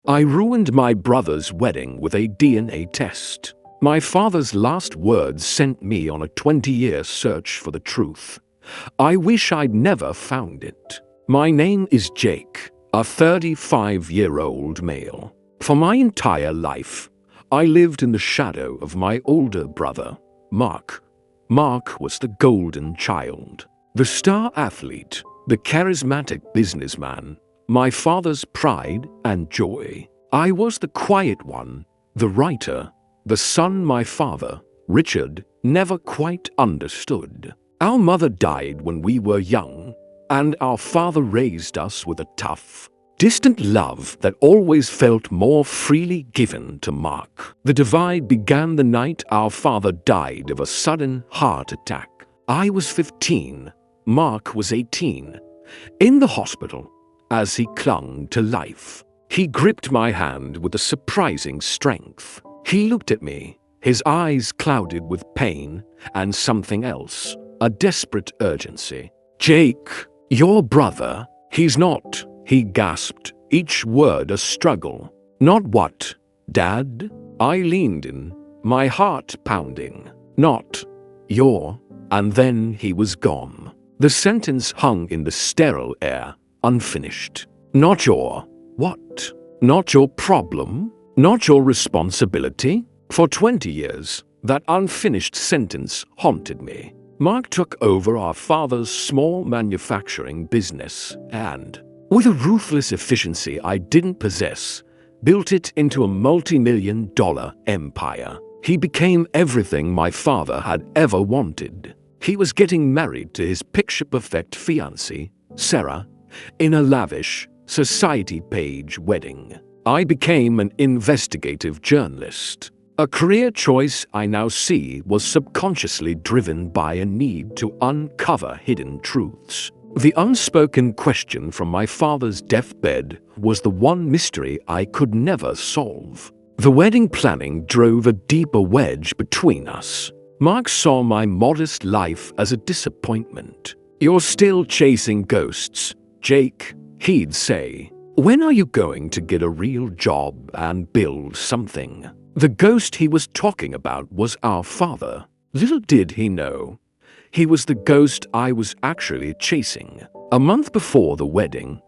I ruined my brother's wedding with a DNA test. My father's last words sent me on a 20-year search for the truth. I wish I'd never found it. My name is Jake, a 35-year-old male. For my entire life, I lived in the shadow of my older brother, Mark. Mark was the golden child, the star athlete, the charismatic businessman, my father's pride and joy. I was the quiet one, the writer, the son my father, Richard, never quite understood. Our mother died when we were young, and our father raised us with a tough, distant love that always felt more freely given to Mark. The divide began the night our father died of a sudden heart attack. I was 15, Mark was 18. In the hospital, as he clung to life, he gripped my hand with a surprising strength. He looked at me, his eyes clouded with pain and something else, a desperate urgency. "Jake, your brother, he's not," he gasped, each word a struggle. "Not what, Dad?" I leaned in, my heart pounding. "Not your," and then he was gone. The sentence hung in the sterile air, unfinished. "Not your what? Not your problem? Not your responsibility?" For 20 years, that unfinished sentence haunted me. Mark took over our father's small manufacturing business and, with a ruthless efficiency I didn't possess, built it into a multi-million-dollar empire. He became everything my father had ever wanted. He was getting married to his picture-perfect fiancée, Sarah, in a lavish, society-page wedding. I became an investigative journalist. A career choice I now see was subconsciously driven by a need to uncover hidden truths. The unspoken question from my father's deathbed was the one mystery I could never solve. The wedding planning drove a deeper wedge between us. Mark saw my modest life as a disappointment. "You're still chasing ghosts, Jake," he'd say. "When are you going to get a real job and build something?" The ghost he was talking about was our father. Little did he know, he was the ghost I was actually chasing. A month before the wedding,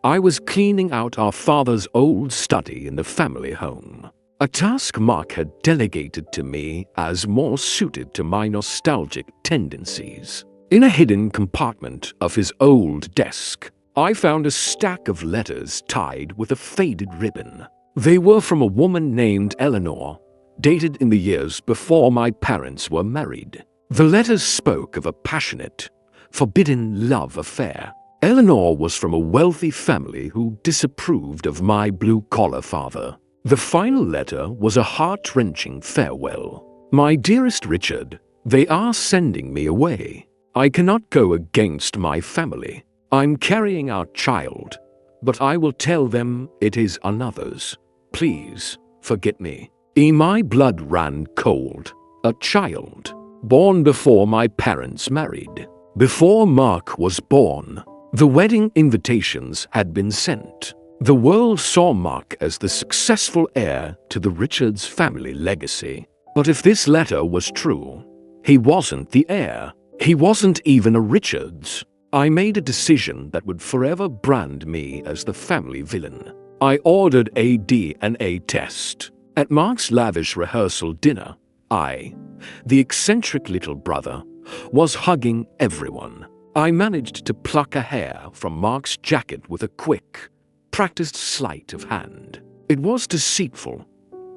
I was cleaning out our father's old study in the family home. A task Mark had delegated to me as more suited to my nostalgic tendencies. In a hidden compartment of his old desk, I found a stack of letters tied with a faded ribbon. They were from a woman named Eleanor, dated in the years before my parents were married. The letters spoke of a passionate, forbidden love affair. Eleanor was from a wealthy family who disapproved of my blue-collar father. The final letter was a heart-wrenching farewell. "My dearest Richard, they are sending me away. I cannot go against my family. I'm carrying our child, but I will tell them it is another's. Please, forget me." My blood ran cold. A child, born before my parents married. Before Mark was born, the wedding invitations had been sent. The world saw Mark as the successful heir to the Richards family legacy. But if this letter was true, he wasn't the heir. He wasn't even a Richards. I made a decision that would forever brand me as the family villain. I ordered a DNA test. At Mark's lavish rehearsal dinner, I, the eccentric little brother, was hugging everyone. I managed to pluck a hair from Mark's jacket with a quick, practiced sleight of hand. It was deceitful,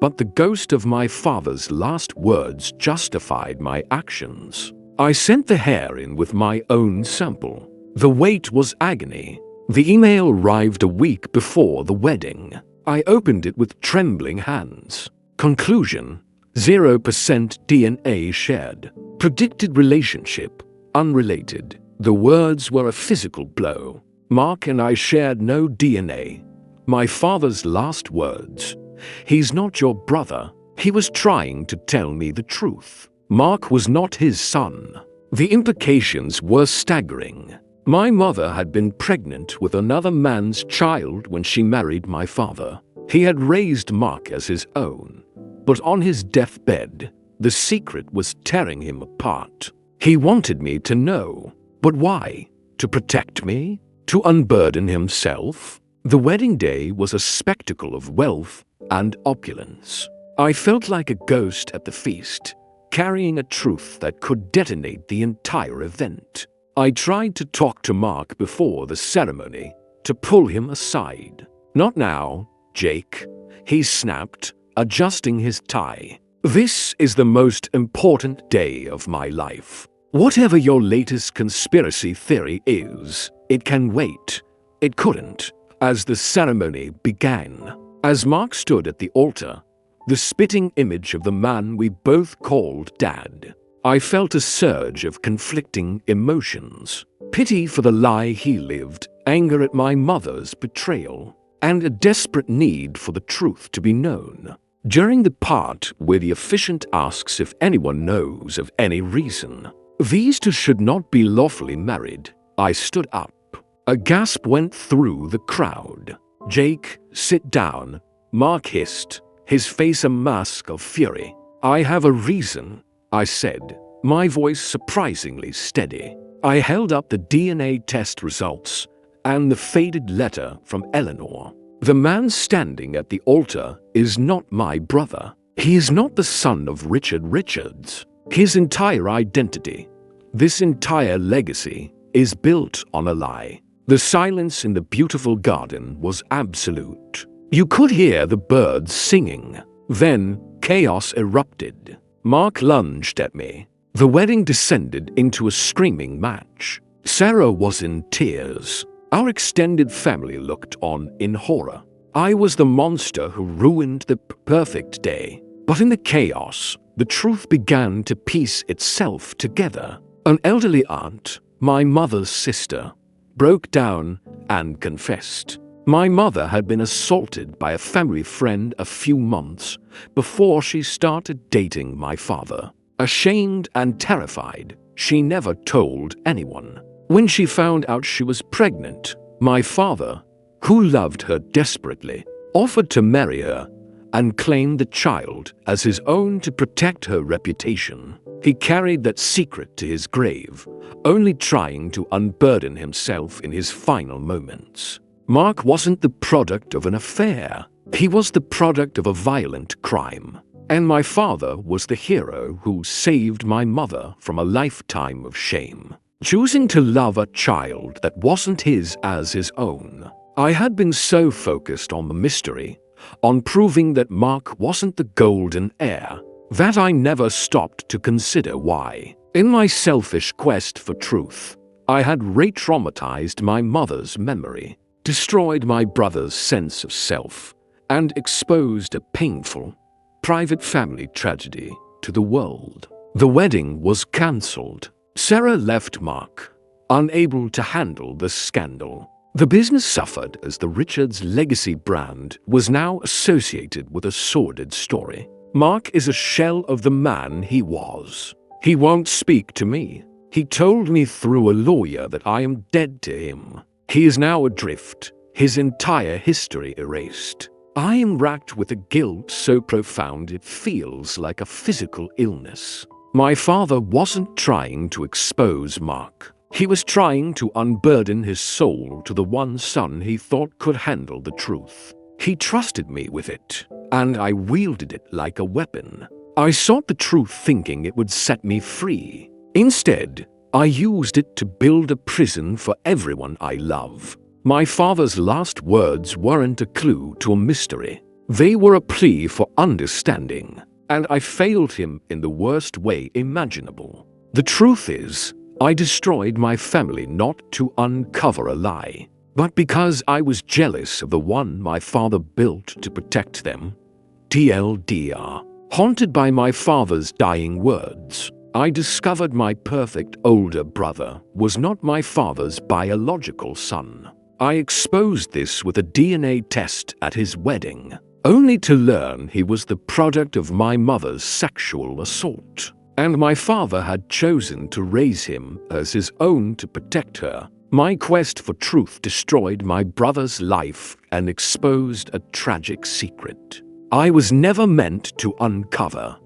but the ghost of my father's last words justified my actions. I sent the hair in with my own sample. The wait was agony. The email arrived a week before the wedding. I opened it with trembling hands. Conclusion: 0% DNA shared. Predicted relationship: unrelated. The words were a physical blow. Mark and I shared no DNA. My father's last words: "He's not your brother." He was trying to tell me the truth. Mark was not his son. The implications were staggering. My mother had been pregnant with another man's child when she married my father. He had raised Mark as his own, but on his deathbed, the secret was tearing him apart. He wanted me to know. But why? To protect me? To unburden himself? The wedding day was a spectacle of wealth and opulence. I felt like a ghost at the feast, carrying a truth that could detonate the entire event. I tried to talk to Mark before the ceremony, to pull him aside. "Not now, Jake," he snapped, adjusting his tie. "This is the most important day of my life. Whatever your latest conspiracy theory is, it can wait." It couldn't. As the ceremony began, as Mark stood at the altar, the spitting image of the man we both called Dad, I felt a surge of conflicting emotions. Pity for the lie he lived, anger at my mother's betrayal, and a desperate need for the truth to be known. During the part where the officiant asks if anyone knows of any reason these two should not be lawfully married, I stood up. A gasp went through the crowd. "Jake, sit down," Mark hissed, his face a mask of fury. "I have a reason," I said, my voice surprisingly steady. I held up the DNA test results and the faded letter from Eleanor. "The man standing at the altar is not my brother. He is not the son of Richard Richards. His entire identity, this entire legacy, is built on a lie." The silence in the beautiful garden was absolute. You could hear the birds singing. Then chaos erupted. Mark lunged at me. The wedding descended into a screaming match. Sarah was in tears. Our extended family looked on in horror. I was the monster who ruined the perfect day. But in the chaos, the truth began to piece itself together. An elderly aunt, my mother's sister, broke down and confessed. My mother had been assaulted by a family friend a few months before she started dating my father. Ashamed and terrified, she never told anyone. When she found out she was pregnant, my father, who loved her desperately, offered to marry her and claimed the child as his own to protect her reputation. He carried that secret to his grave, only trying to unburden himself in his final moments. Mark wasn't the product of an affair. He was the product of a violent crime. And my father was the hero who saved my mother from a lifetime of shame, choosing to love a child that wasn't his as his own. I had been so focused on the mystery, on proving that Mark wasn't the golden heir, that I never stopped to consider why. In my selfish quest for truth, I had re-traumatized my mother's memory, destroyed my brother's sense of self, and exposed a painful, private family tragedy to the world. The wedding was cancelled. Sarah left Mark, unable to handle the scandal. The business suffered as the Richards legacy brand was now associated with a sordid story. Mark is a shell of the man he was. He won't speak to me. He told me through a lawyer that I am dead to him. He is now adrift, his entire history erased. I am racked with a guilt so profound it feels like a physical illness. My father wasn't trying to expose Mark. He was trying to unburden his soul to the one son he thought could handle the truth. He trusted me with it, and I wielded it like a weapon. I sought the truth thinking it would set me free. Instead, I used it to build a prison for everyone I love. My father's last words weren't a clue to a mystery. They were a plea for understanding, and I failed him in the worst way imaginable. The truth is, I destroyed my family not to uncover a lie, but because I was jealous of the one my father built to protect them. TLDR. Haunted by my father's dying words, I discovered my perfect older brother was not my father's biological son. I exposed this with a DNA test at his wedding, only to learn he was the product of my mother's sexual assault. And my father had chosen to raise him as his own to protect her. My quest for truth destroyed my brother's life and exposed a tragic secret I was never meant to uncover.